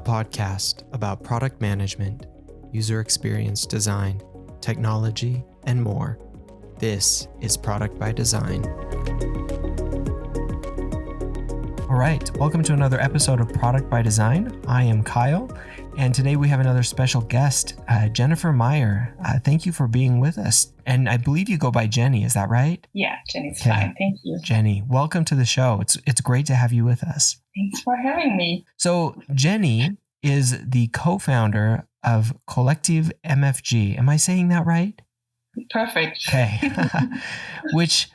podcast about product management, user experience design, technology, and more. This is Product by Design. All right, welcome to another episode of Product by Design. I am Kyle, and today we have another special guest, Jennifer Meier. Thank you for being with us. And I believe you go by Jenny, is that right? Yeah, Jenny's fine. Thank you. Jenny, welcome to the show. It's great to have you with us. Thanks for having me. So Jenny is the co-founder of Kollektiv MFG. Am I saying that right? Perfect. Okay. Which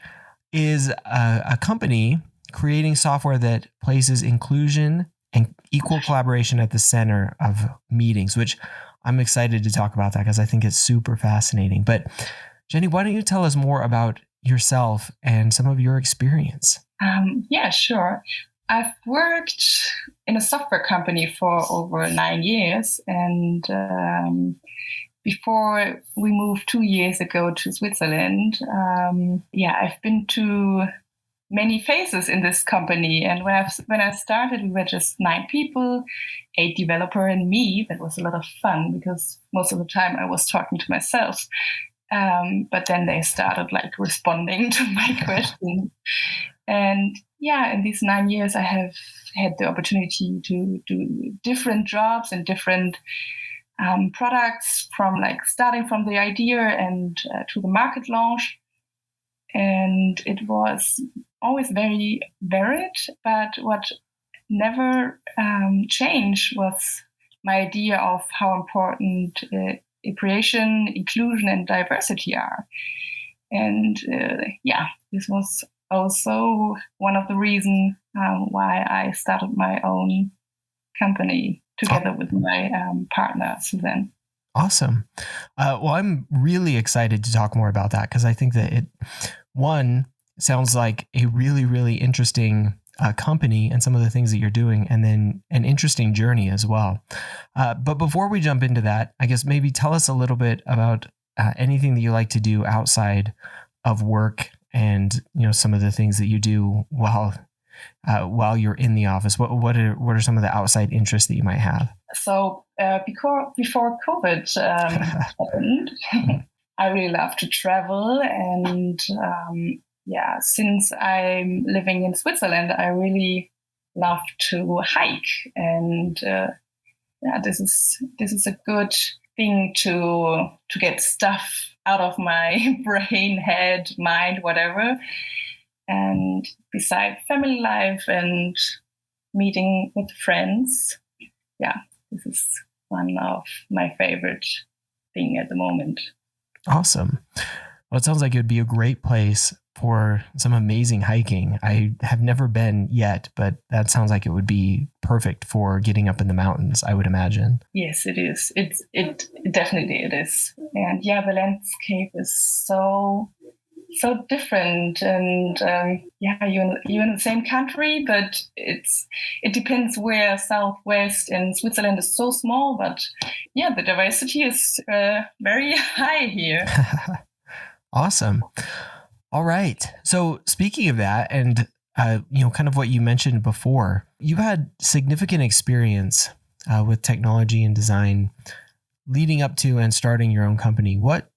is a company creating software that places inclusion and equal collaboration at the center of meetings, which I'm excited to talk about that because I think it's super fascinating. But Jenny, why don't you tell us more about yourself and some of your experience? Yeah, sure. I've worked in a software company for over 9 years. And before we moved 2 years ago to Switzerland, I've been to many phases in this company. And when I started, we were just 9 people, 8 developer and me. That was a lot of fun because most of the time I was talking to myself. But then they started responding to my questions. And in these 9 years, I have had the opportunity to do different jobs and different products from starting from the idea and to the market launch. And it was always very varied, but what never changed was my idea of how important creation, inclusion, and diversity are. And this was also one of the reasons why I started my own company together with my partner, Suzanne. Awesome. Well, I'm really excited to talk more about that because I think that one, sounds like a really, really interesting company and some of the things that you're doing, and then an interesting journey as well. But before we jump into that, I guess maybe tell us a little bit about anything that you like to do outside of work and, some of the things that you do while you're in the office. What are some of the outside interests that you might have? So before COVID happened, I really love to travel. And since I'm living in Switzerland, I really love to hike. And this is a good thing to get stuff out of my brain, head, mind, whatever. And besides family life and meeting with friends, this is one of my favorite thing at the moment. Awesome. Well, it sounds like it would be a great place for some amazing hiking. I have never been yet, but that sounds like it would be perfect for getting up in the mountains, I would imagine. Yes, it is. It definitely it is. And the landscape is so different. And you're in the same country, but it depends where. Southwest and Switzerland is so small, but the diversity is very high here. Awesome. All right. So speaking of that, and kind of what you mentioned before, you've had significant experience with technology and design leading up to and starting your own company. What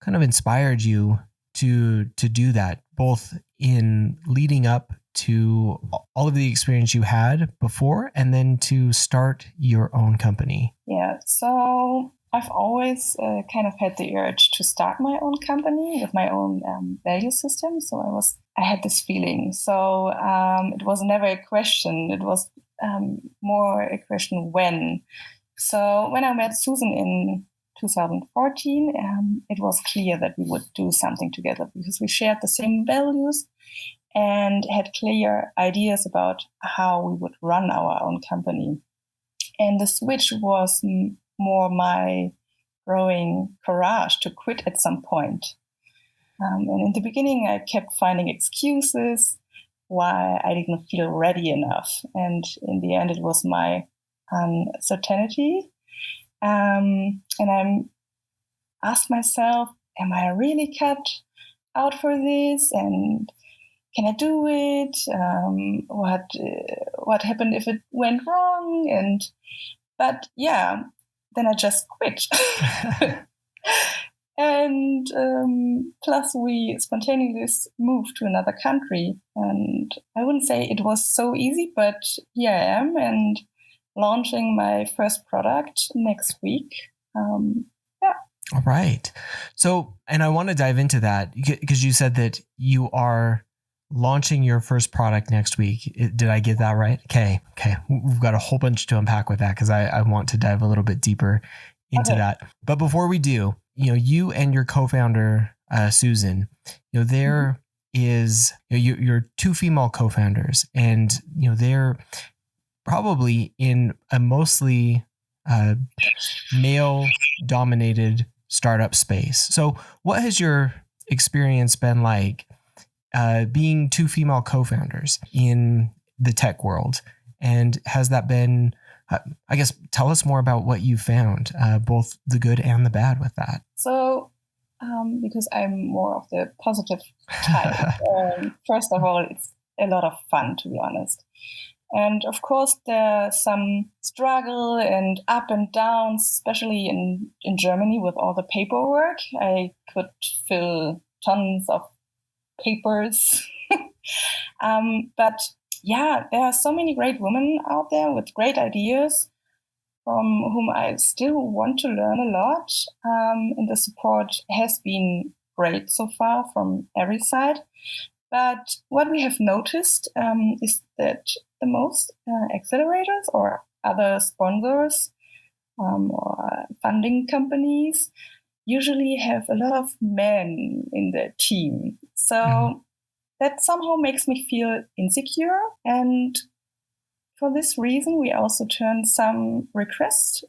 kind of inspired you to do that, both in leading up to all of the experience you had before and then to start your own company? Yeah. So I've always kind of had the urge to start my own company with my own value system. So I had this feeling. So it was never a question. It was more a question when. So when I met Susan in 2014, it was clear that we would do something together because we shared the same values and had clear ideas about how we would run our own company. And the switch was more my growing courage to quit at some point. And in the beginning, I kept finding excuses why I didn't feel ready enough. And in the end, it was my uncertainty. And I asked myself, am I really cut out for this? And can I do it? What happened if it went wrong? And But yeah, then I just quit. And plus we spontaneously moved to another country. And I wouldn't say it was so easy, but here I am and launching my first product next week. All right. So, and I want to dive into that because you said that you are launching your first product next week. Did I get that right? Okay. We've got a whole bunch to unpack with that because I want to dive a little bit deeper into that. But before we do, you and your co-founder, Susan, there is, you're two female co-founders, and, they're probably in a mostly male-dominated startup space. So what has your experience been like being two female co-founders in the tech world? And has that been, I guess, tell us more about what you found, both the good and the bad with that. So, because I'm more of the positive type, first of all, it's a lot of fun, to be honest. And of course, there's some struggle and up and downs, especially in Germany with all the paperwork. I could fill tons of papers. But yeah, there are so many great women out there with great ideas from whom I still want to learn a lot. And the support has been great so far from every side. But what we have noticed is that the most accelerators or other sponsors or funding companies usually have a lot of men in their team. So that somehow makes me feel insecure. And for this reason, we also turned some requests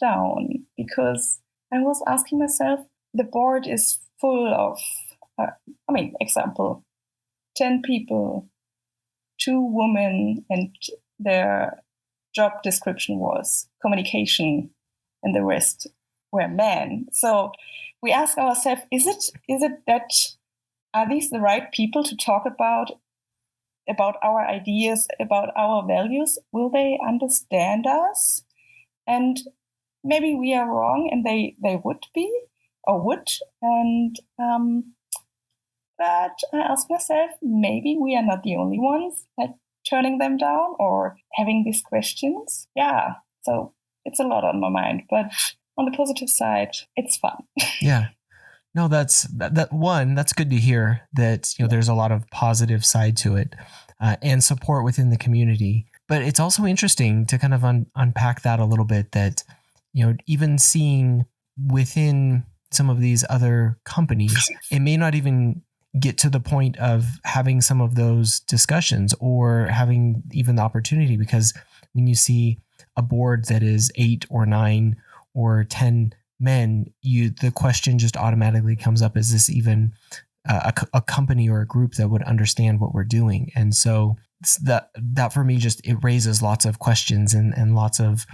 down because I was asking myself, the board is full of, example, 10 people, 2 women, and their job description was communication, and the rest were men. So we ask ourselves, is it that, are these the right people to talk about our ideas, about our values? Will they understand us? And maybe we are wrong and they would be or would. And but I ask myself, maybe we are not the only ones that turning them down or having these questions. Yeah, so it's a lot on my mind, but on the positive side, it's fun. Yeah. No, that's good to hear that, there's a lot of positive side to it and support within the community. But it's also interesting to kind of unpack that a little bit, that, even seeing within some of these other companies, it may not even get to the point of having some of those discussions or having even the opportunity, because when you see a board that is 8 or 9 or 10 men, the question just automatically comes up, is this even a company or a group that would understand what we're doing? And so that for me, just, it raises lots of questions and lots of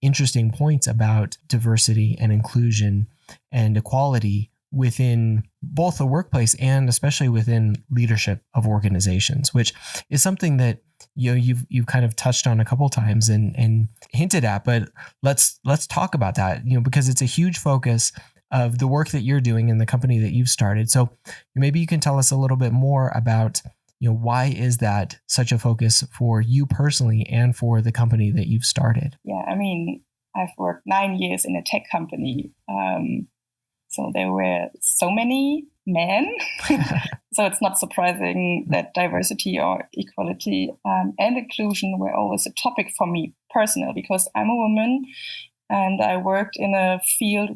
interesting points about diversity and inclusion and equality within both the workplace and especially within leadership of organizations, which is something that you've kind of touched on a couple times and hinted at. But let's talk about that, because it's a huge focus of the work that you're doing in the company that you've started. So maybe you can tell us a little bit more about, why is that such a focus for you personally and for the company that you've started? Yeah, I've worked 9 years in a tech company. So there were so many men. So it's not surprising that diversity or equality and inclusion were always a topic for me personally, because I'm a woman and I worked in a field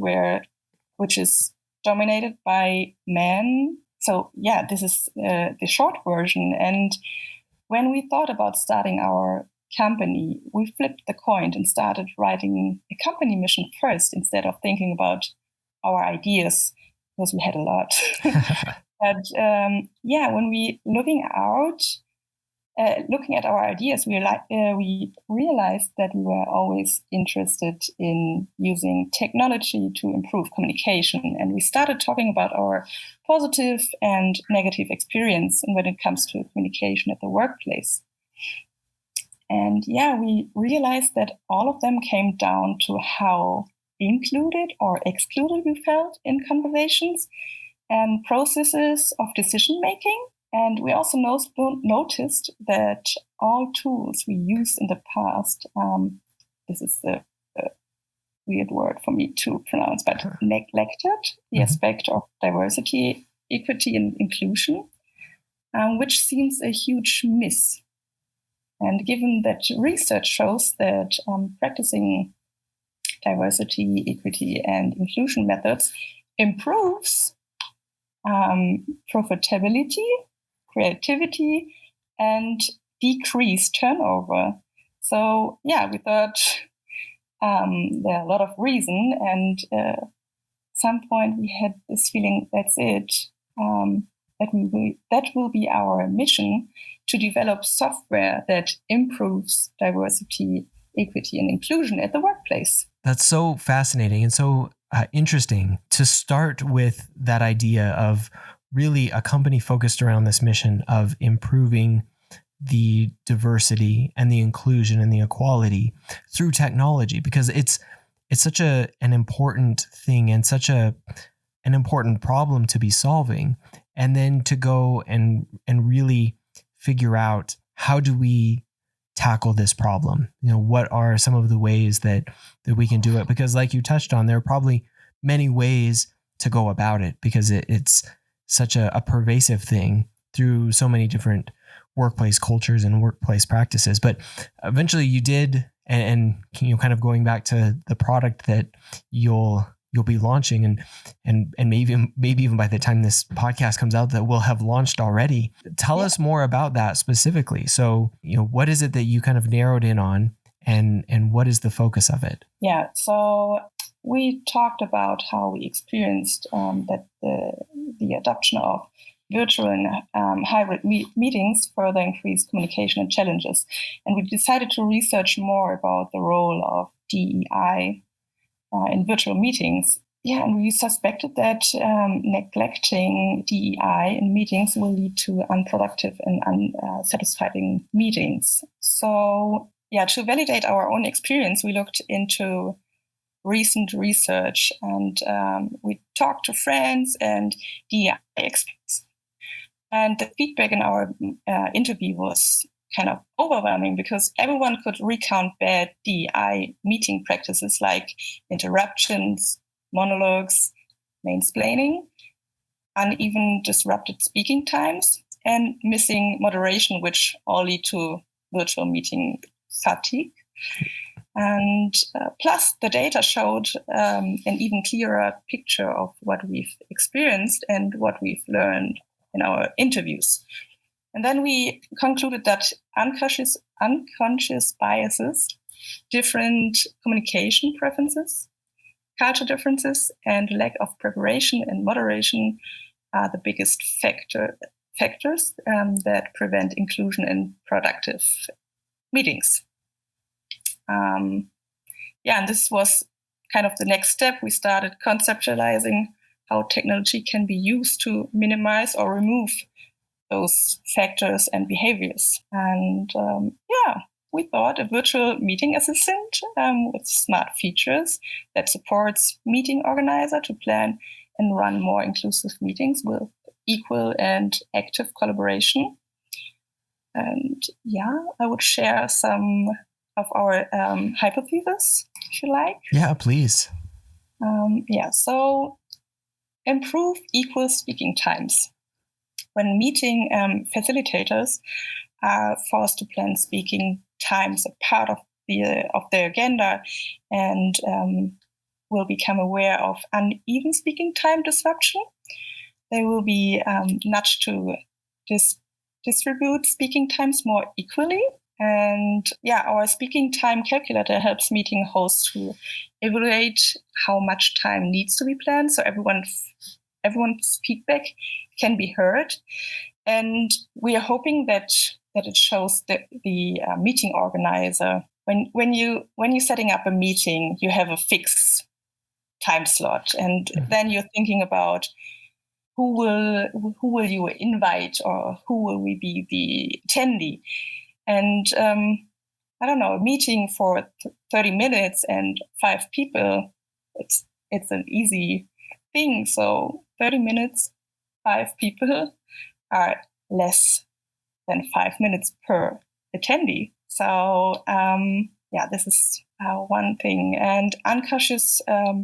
which is dominated by men. So yeah, this is the short version. And when we thought about starting our company, we flipped the coin and started writing a company mission first instead of thinking about our ideas, because we had a lot. But when we looking at our ideas, we realized that we were always interested in using technology to improve communication, and we started talking about our positive and negative experience when it comes to communication at the workplace. And yeah, we realized that all of them came down to how included or excluded we felt in conversations and processes of decision making. And we also noticed that all tools we used in the past, this is a weird word for me to pronounce, but neglected the aspect of diversity, equity, and inclusion, which seems a huge miss. And given that research shows that practicing diversity, equity, and inclusion methods improves profitability, creativity, and decrease turnover. So yeah, we thought there are a lot of reason, and at some point we had this feeling that's it. That will be our mission, to develop software that improves diversity, equity, and inclusion at the workplace. That's so fascinating and so interesting to start with that idea of really a company focused around this mission of improving the diversity and the inclusion and the equality through technology, because it's such an important thing and such an important problem to be solving. And then to go and really figure out, how do we tackle this problem? What are some of the ways that we can do it? Because like you touched on, there are probably many ways to go about it, because it's such a pervasive thing through so many different workplace cultures and workplace practices. But eventually you did, and kind of going back to the product that you'll be launching, and maybe even by the time this podcast comes out, that will have launched already. Tell us more about that specifically. So, what is it that you kind of narrowed in on, and what is the focus of it? Yeah, so we talked about how we experienced that the adoption of virtual and hybrid meetings further increased communication and challenges. And we decided to research more about the role of DEI in virtual meetings. Yeah, and we suspected that neglecting DEI in meetings will lead to unproductive and unsatisfying meetings. So, yeah, to validate our own experience, we looked into recent research, and we talked to friends and DEI experts. And the feedback in our interview was kind of overwhelming, because everyone could recount bad DEI meeting practices like interruptions, monologues, mansplaining, uneven disrupted speaking times, and missing moderation, which all lead to virtual meeting fatigue. And plus, the data showed an even clearer picture of what we've experienced and what we've learned in our interviews. And then we concluded that unconscious biases, different communication preferences, culture differences, and lack of preparation and moderation are the biggest factors that prevent inclusion in productive meetings. And this was kind of the next step. We started conceptualizing how technology can be used to minimize or remove those factors and behaviors. And we thought a virtual meeting assistant with smart features that supports meeting organizer to plan and run more inclusive meetings with equal and active collaboration. And I would share some of our hypotheses, if you like. Yeah, please. So improve equal speaking times. When meeting facilitators are forced to plan speaking times a part of their agenda, and will become aware of uneven speaking time disruption, they will be nudged to distribute speaking times more equally. And our speaking time calculator helps meeting hosts to evaluate how much time needs to be planned, so everyone's feedback can be heard. And we are hoping that it shows the meeting organizer, when you're setting up a meeting, you have a fixed time slot, and then you're thinking about who will you invite, or who will we be the attendee. And I don't know, a meeting for 30 minutes and 5 people, it's an easy thing. So 30 minutes, 5 people are less than 5 minutes per attendee. So this is one thing. And unconscious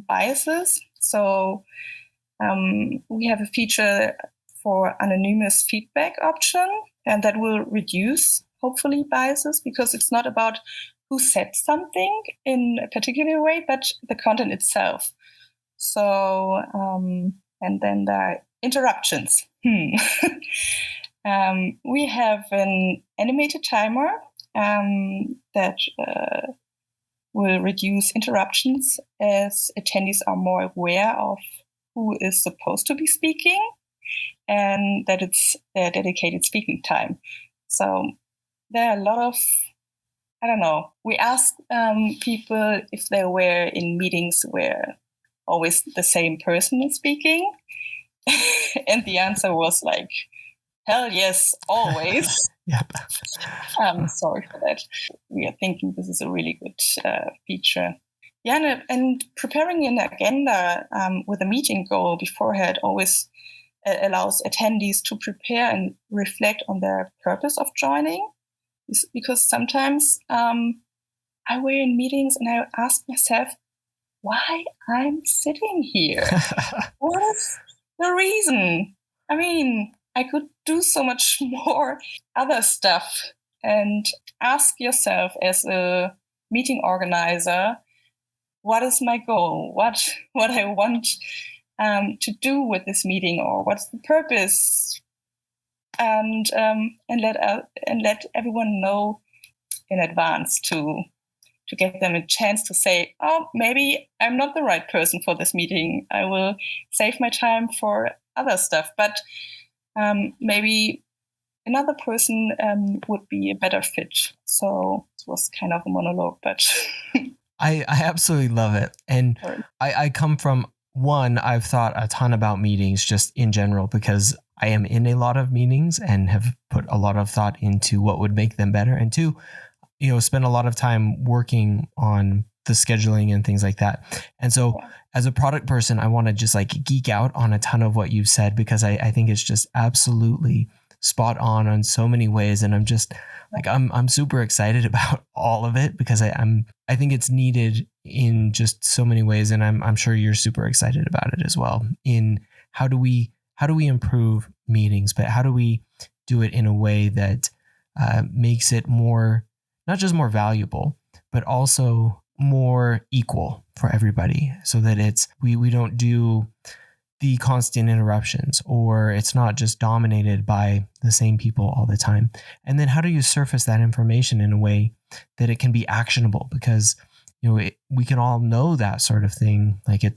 biases. So we have a feature for anonymous feedback option, and that will reduce, hopefully, biases, because it's not about who said something in a particular way, but the content itself. So, and then there are interruptions. We have an animated timer that will reduce interruptions as attendees are more aware of who is supposed to be speaking and that it's their dedicated speaking time. So there are a lot of, I don't know, we asked people if they were in meetings where always the same person is speaking. And the answer was like, hell yes, always. Yep. Sorry for that. We are thinking this is a really good feature. Yeah, and preparing an agenda with a meeting goal beforehand always allows attendees to prepare and reflect on their purpose of joining. Because sometimes I were in meetings and I ask myself, why I'm sitting here? What is the reason? I mean, I could do so much more other stuff. And ask yourself as a meeting organizer, what is my goal? What I want to do with this meeting, or what's the purpose? And let everyone know in advance to give them a chance to say, oh, maybe I'm not the right person for this meeting. I will save my time for other stuff. But maybe another person would be a better fit. So it was kind of a monologue, but I absolutely love it. And I come from, one, I've thought a ton about meetings just in general because I am in a lot of meetings and have put a lot of thought into what would make them better. And two, spend a lot of time working on the scheduling and things like that. And so as a product person, I want to just like geek out on a ton of what you've said, because I think it's just absolutely spot on so many ways. And I'm just like, I'm super excited about all of it because I think it's needed in just so many ways. And I'm sure you're super excited about it as well. In how do we improve meetings, but how do we do it in a way that makes it more, not just more valuable, but also more equal for everybody, so that it's we don't do the constant interruptions, or it's not just dominated by the same people all the time. And then how do you surface that information in a way that it can be actionable? Because we can all know that sort of thing, like a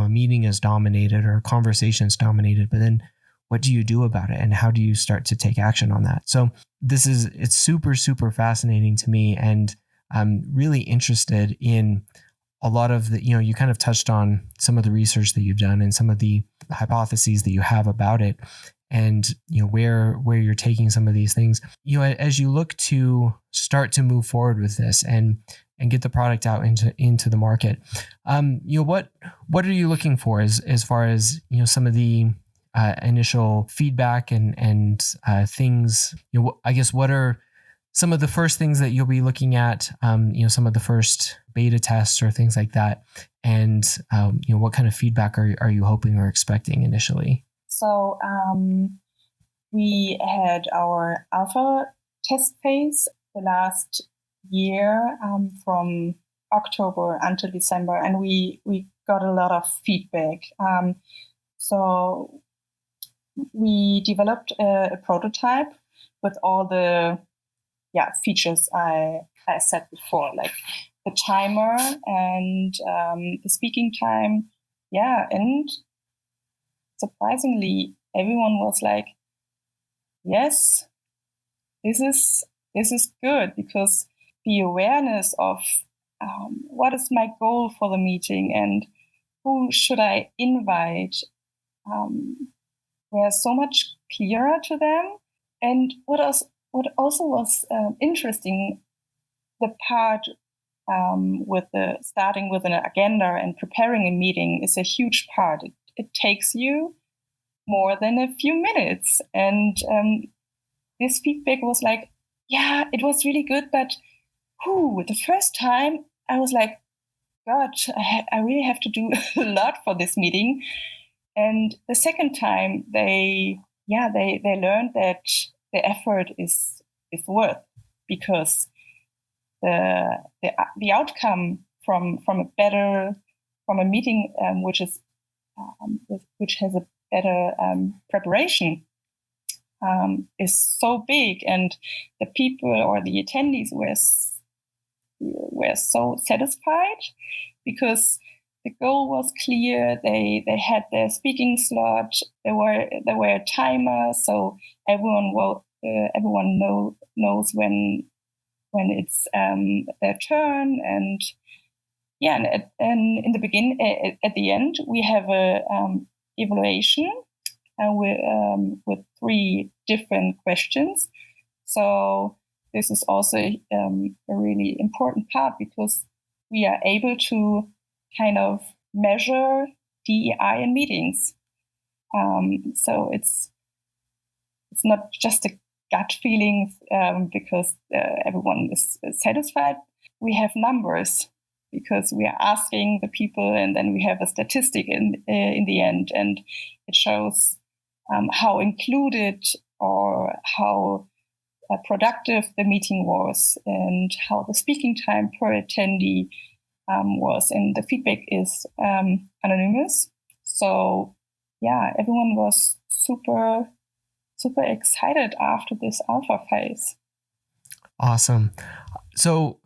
meeting is dominated or a conversation is dominated, but then what do you do about it, and how do you start to take action on that? So it's super, super fascinating to me, and I'm really interested in a lot of the, you kind of touched on some of the research that you've done and some of the hypotheses that you have about it, and where you're taking some of these things, as you look to start to move forward with this and get the product out into the market. What are you looking for as far as some of the initial feedback and things? I guess what are some of the first things that you'll be looking at? Some of the first beta tests or things like that, and what kind of feedback are you hoping or expecting initially? So we had our alpha test phase the last year from October until December, and we got a lot of feedback. So we developed a prototype with all the features I said before, like the timer and the speaking time. Yeah, and surprisingly, everyone was like, yes, this is good, because the awareness of what is my goal for the meeting and who should I invite were so much clearer to them. And what also was interesting, the part with the starting with an agenda and preparing a meeting is a huge part. It takes you more than a few minutes. And this feedback was like, yeah, it was really good, but the first time I was like, God, I really have to do a lot for this meeting. And the second time they learned that the effort is worth, because the outcome from a meeting which has a better preparation is so big, and the people or the attendees were so satisfied because the goal was clear. They had their speaking slot. There were a timer, so everyone knows when it's their turn. And and in the beginning, at the end, we have a evaluation with 3 different questions. So this is also a really important part, because we are able to kind of measure DEI in meetings. So it's not just a gut feeling because everyone is satisfied. We have numbers because we are asking the people, and then we have a statistic in the end, and it shows how included or how productive the meeting was, and how the speaking time per attendee was. And the feedback is anonymous. So everyone was super excited after this alpha phase. Awesome. So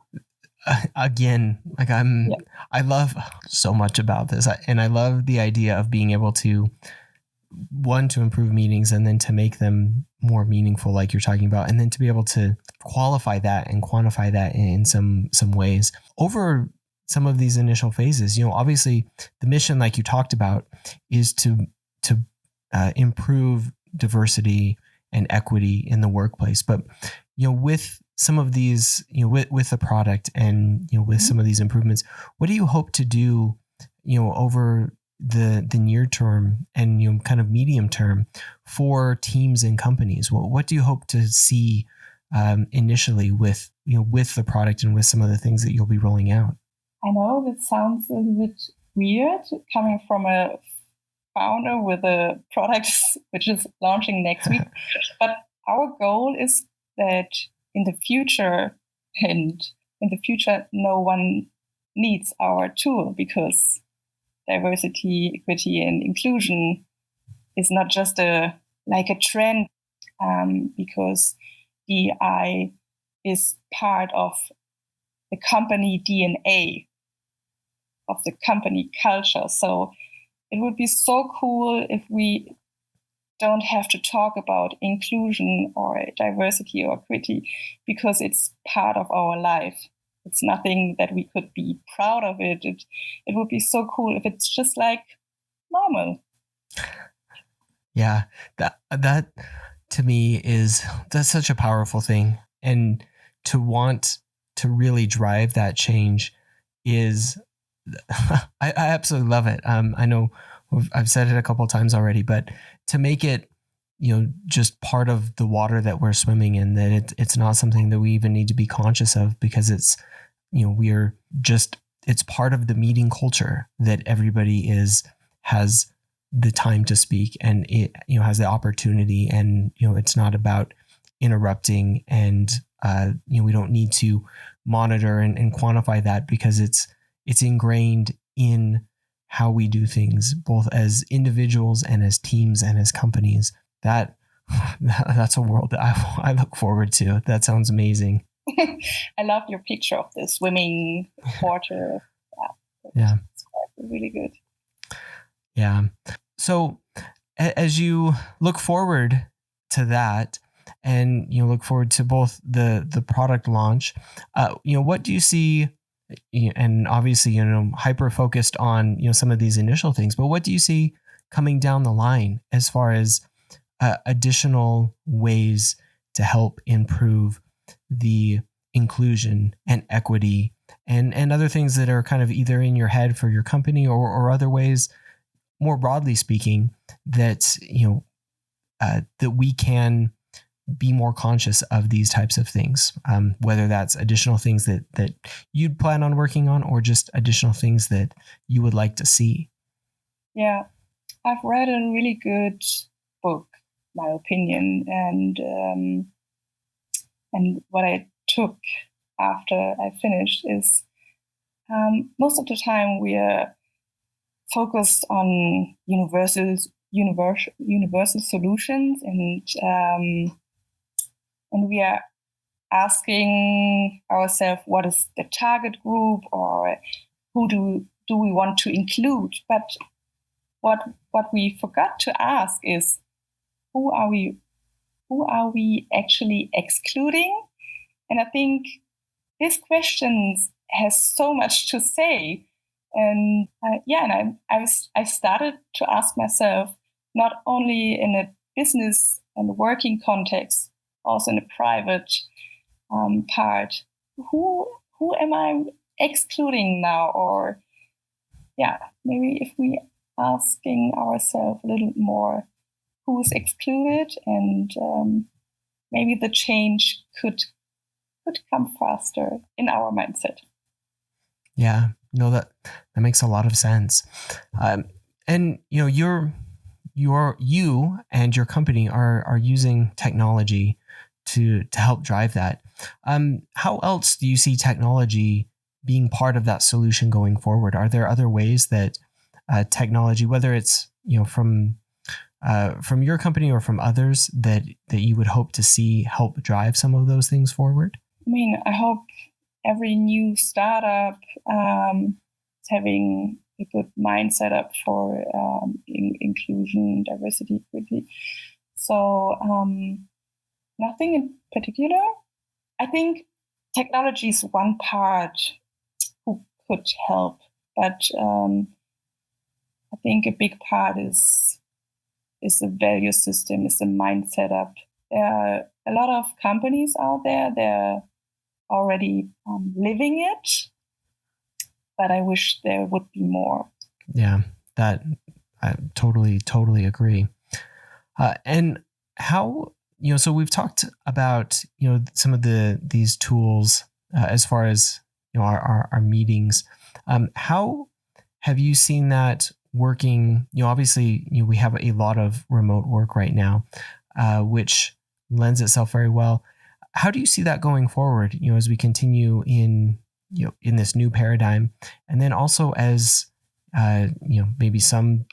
again, I love so much about this, and I love the idea of being able to, one, to improve meetings, and then to make them more meaningful, like you're talking about, and then to be able to qualify that and quantify that in some ways over some of these initial phases. Obviously the mission, like you talked about, is to improve diversity and equity in the workplace. But with some of these, with the product and with some of these improvements, what do you hope to do over the near term and kind of medium term for teams and companies? What do you hope to see initially with the product and with some of the things that you'll be rolling out? I know that sounds a little bit weird coming from a founder with a product which is launching next week, but our goal is that in the future no one needs our tool, because diversity, equity, and inclusion is not just a trend, because DEI is part of the company DNA, of the company culture. So it would be so cool if we don't have to talk about inclusion or diversity or equity, because it's part of our life. It's nothing that we could be proud of it. It would be so cool if it's just like normal. Yeah, that to me that's such a powerful thing. And to want to really drive that change is, I absolutely love it. I know I've said it a couple of times already, but to make it, just part of the water that we're swimming in, that it's not something that we even need to be conscious of, because it's, it's part of the meeting culture that everybody has the time to speak, and it, has the opportunity, and, it's not about interrupting, and, we don't need to monitor and quantify that, because it's ingrained in how we do things, both as individuals and as teams and as companies. That's a world that I look forward to. That sounds amazing. I love your picture of the swimming water. Yeah. It's really good. Yeah. So as you look forward to that, and look forward to both the product launch, what do you see? And obviously, hyper focused on some of these initial things, but what do you see coming down the line as far as additional ways to help improve the inclusion and equity and other things that are kind of either in your head for your company or other ways, more broadly speaking, that, that we can be more conscious of these types of things, whether that's additional things that you'd plan on working on or just additional things that you would like to see? Yeah, I've read a really good book, my opinion, and what I took after I finished is most of the time we are focused on universal solutions, and we are asking ourselves what is the target group or who do we want to include. But what we forgot to ask is who are we actually excluding? And I think this question has so much to say. And I started to ask myself, not only in a business and working context, also in a private part, who am I excluding now? Or maybe if we asking ourselves a little more who's excluded, and maybe the change could come faster in our mindset. Yeah, no, that makes a lot of sense. And you and your company are using technology to help drive that. How else do you see technology being part of that solution going forward? Are there other ways that technology, whether it's from your company or from others, that you would hope to see help drive some of those things forward? I mean, I hope every new startup is having a good mindset up for inclusion, diversity, equity. So nothing in particular. I think technology is one part who could help, but I think a big part is the value system, is the mindset up. There are a lot of companies out there, they're already living it, but I wish there would be more. Yeah, that I totally agree. And how, so we've talked about, some of these tools as far as, our meetings. How have you seen that working? Obviously, we have a lot of remote work right now, which lends itself very well. How do you see that going forward, as we continue in this new paradigm? And then also as, maybe some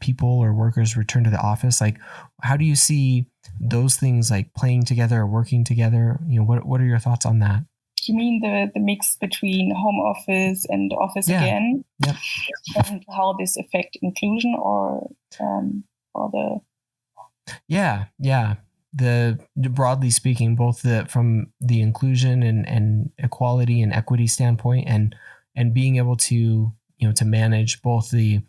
people or workers return to the office, like, how do you see those things like playing together or working together? What are your thoughts on that? You mean the mix between home office and office again? Yep. And how this affect inclusion or the... Yeah. The broadly speaking, both from the inclusion and equality and equity standpoint, and being able to to manage both the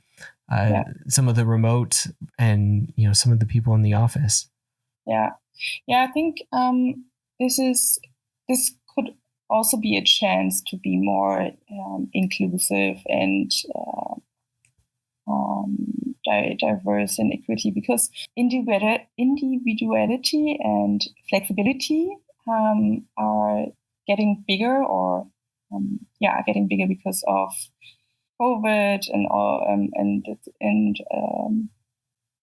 some of the remote and some of the people in the office. Yeah. I think this could also be a chance to be more inclusive and diverse and equity, because individuality and flexibility are getting bigger, or getting bigger because of COVID and all,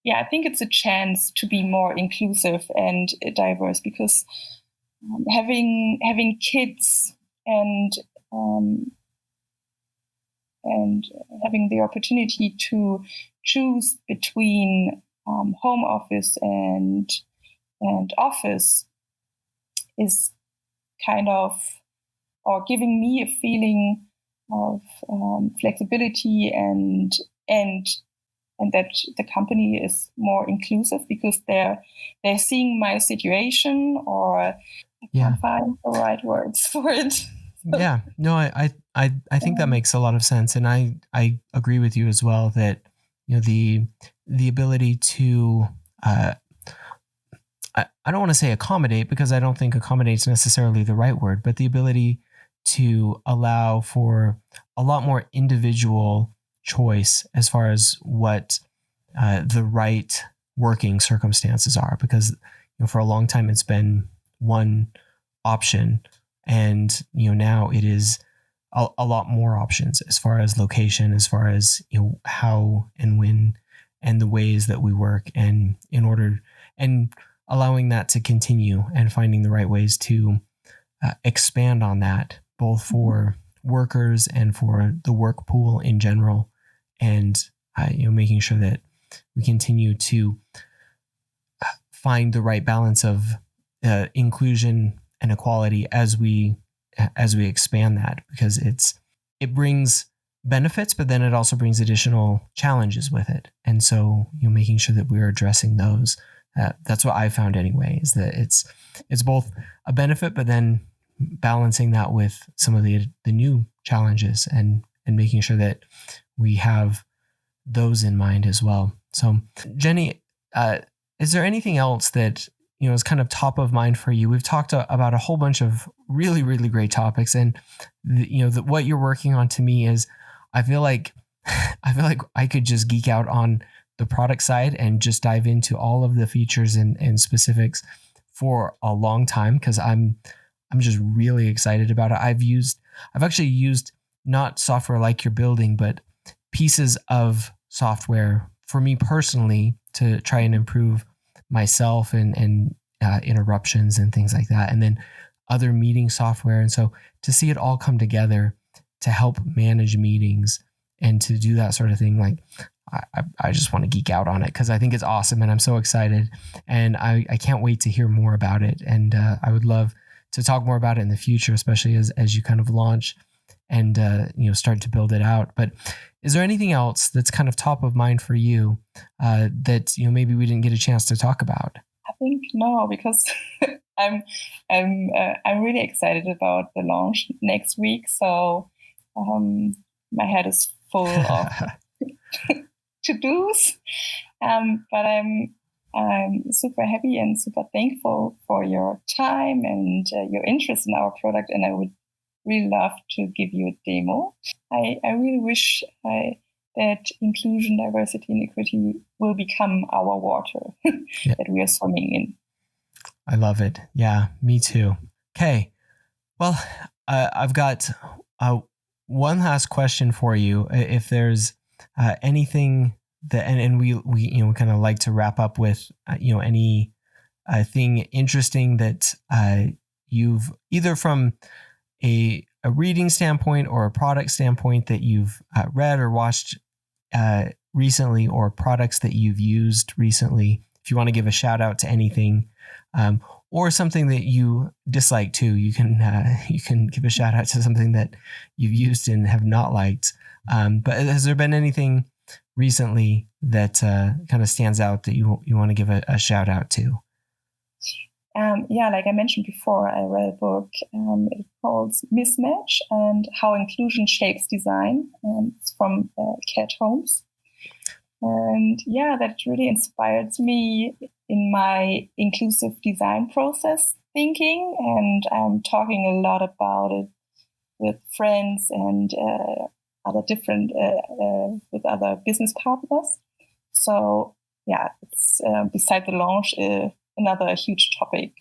I think it's a chance to be more inclusive and diverse, because having kids and having the opportunity to choose between home office and office is kind of, or giving me a feeling of flexibility and that the company is more inclusive, because they're seeing my situation, or I can't find the right words for it. Yeah, no, I think that makes a lot of sense, and I agree with you as well that the ability to I don't want to say accommodate, because I don't think accommodate is necessarily the right word, but the ability to allow for a lot more individual choice as far as what the right working circumstances are. Because for a long time it's been one option, and now it is a lot more options as far as location, as far as how and when and the ways that we work, and allowing that to continue and finding the right ways to expand on that, both for workers and for the work pool in general, and making sure that we continue to find the right balance of inclusion and equality as we expand that, because it brings benefits, but then it also brings additional challenges with it. And so making sure that we're addressing those. That's what I found anyway, is that it's both a benefit, but then balancing that with some of the new challenges, and making sure that we have those in mind as well. So Jenny, is there anything else that is kind of top of mind for you? We've talked about a whole bunch of really, really great topics, and what you're working on, to me, is I feel like I could just geek out on the product side and just dive into all of the features and specifics for a long time, because I'm just really excited about it. I've actually used not software like you're building, but pieces of software for me personally to try and improve myself and interruptions and things like that, and then other meeting software. And so to see it all come together to help manage meetings and to do that sort of thing, like I just want to geek out on it, because I think it's awesome and I'm so excited, and I can't wait to hear more about it. And I would love to talk more about it in the future, especially as you kind of launch and start to build it out. But is there anything else that's kind of top of mind for you that maybe we didn't get a chance to talk about? I think no, because I'm really excited about the launch next week. So my head is full of to-dos, but I'm super happy and super thankful for your time and your interest in our product, and I would really love to give you a demo. I really wish that inclusion, diversity, and equity will become our water that we are swimming in. I love it. Yeah, me too. Okay. Well, I've got one last question for you. If there's anything that, and we kind of like to wrap up with, any thing interesting that you've either from a reading standpoint or a product standpoint that you've read or watched recently, or products that you've used recently. If you want to give a shout out to anything, or something that you dislike too, you can give a shout out to something that you've used and have not liked. But has there been anything recently that kind of stands out that you want to give a shout out to? Like I mentioned before, I read a book. It's called Mismatch and How Inclusion Shapes Design. It's from Kat Holmes. And that really inspired me in my inclusive design process thinking. And I'm talking a lot about it with friends and other different, with other business partners. So it's beside the launch, another huge topic.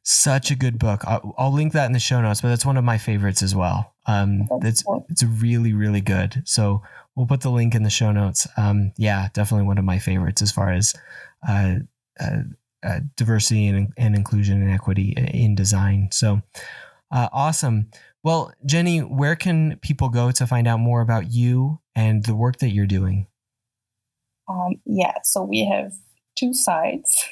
Such a good book. I'll link that in the show notes, but that's one of my favorites as well. It's really, really good. So we'll put the link in the show notes. Definitely one of my favorites as far as diversity and inclusion and equity in design. So awesome. Well, Jenny, where can people go to find out more about you and the work that you're doing? So we have two sites,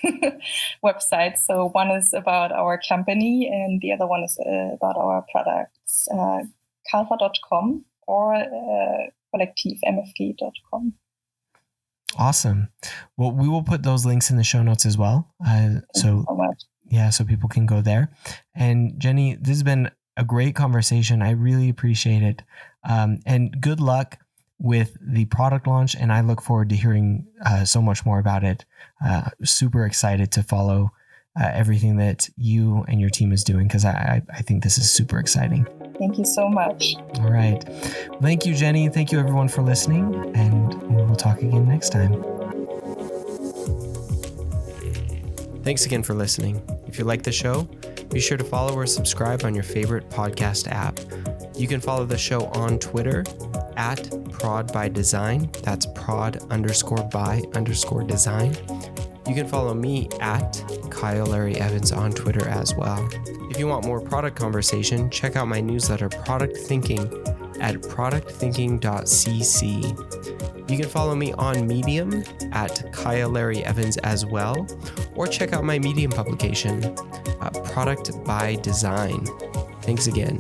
websites. So one is about our company and the other one is about our products, kalfa.com or kollektivmfg.com. Awesome. Well, we will put those links in the show notes as well. So people can go there. And Jenny, this has been a great conversation. I really appreciate it. And good luck with the product launch, and I look forward to hearing so much more about it. Super excited to follow everything that you and your team is doing, because I think this is super exciting. Thank you so much. All right. Thank you, Jenny. Thank you, everyone, for listening, and we'll talk again next time. Thanks again for listening. If you like the show, be sure to follow or subscribe on your favorite podcast app. You can follow the show on Twitter at ProdByDesign. That's prod_by_design. You can follow me at Kyle Larry Evans on Twitter as well. If you want more product conversation, check out my newsletter, Product Thinking, at productthinking.cc. You can follow me on Medium at Kyle Larry Evans as well, or check out my Medium publication, Product by Design. Thanks again.